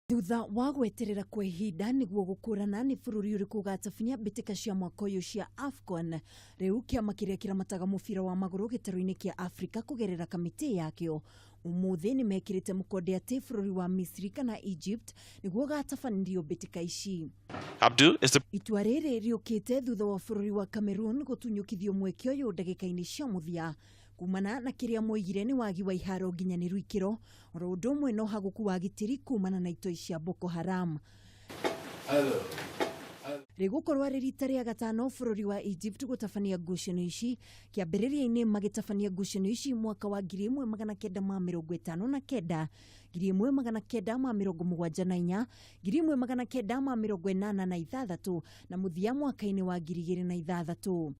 Thutha wa gweterera kwa ihinda niguo gukurana ni bururi uriku gatabinya mbitika cia mwaka uyu cia Afcon, riu kiama kiria kiramataga mubira wa maguru gitaru-ini kia Afrika kugerera kamiti yakio umuthi ni mekirite mukonde ati bururi wa Misri kana Egypt niguo gatabanio mbitika ici. Itua riri riukite thutha wa bururi wa Cameroon gutunyukithio mweke uyu ndagika-ini cia muthia kumana na kiria moigire ni wagi wa iharo nginyaniru ikiro oro undu umwe no haguku wa gitiri kumana na itoi cia Boko Haram. Rigukorwa rita ria gatano bururi wa Egypt gutabania ngucanio ici kiambiriria-ini magitabania ngucanio ici mwaka wa 1959, 1974, 1986 na muthia mwaka-ini wa 2006.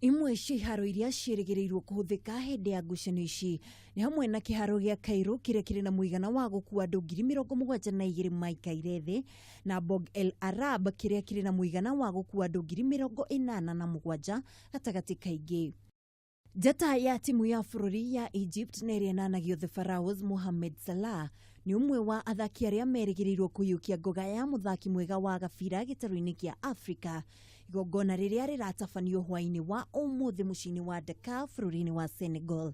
Imwe cia iharo iria ciĩrĩgĩrĩirwo kũhũthĩka hĩndĩ ya ngucanio ici ni hamwe na kĩharo gĩa Cairo kĩrĩa kĩrĩ na mũigana wa gũkuua andũ 72,000 maikaire thĩ na Bog El Arab kĩrĩa kĩrĩ na mũigana wa gũkuua andũ 87,000 gatagatĩ kaingĩ. Njata ya timu ya bururi ya Egypt nĩrĩa nanagio the Pharaohs Mohamed Salah ni umwe wa athaki arĩa merĩgĩrĩirwo kũiyũkia ngoga ya mũthaki mwega wa gabira gĩtaru-inĩ kia Afrika, igongona rĩrĩa rĩratabanio hwaĩ-inĩ wa ũmũthĩ mũciĩ-inĩ wa Dakar bũrũri-inĩ wa Senegal.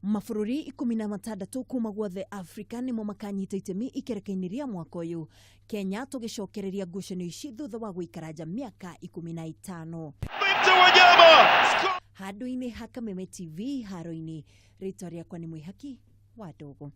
Mabũrũri 16 kuma guothe Afrika nimo makanyita itemi ikereka-inĩ ria mwaka ũyũ, Kenya tũgĩcokereria ngucanio ici thutha wa gũikara nja mĩaka 15. Handũ-inĩ ha Kameme TV haro-inĩ, rĩtwa rĩakwa nĩ Mwĩhaki wa Ndogo.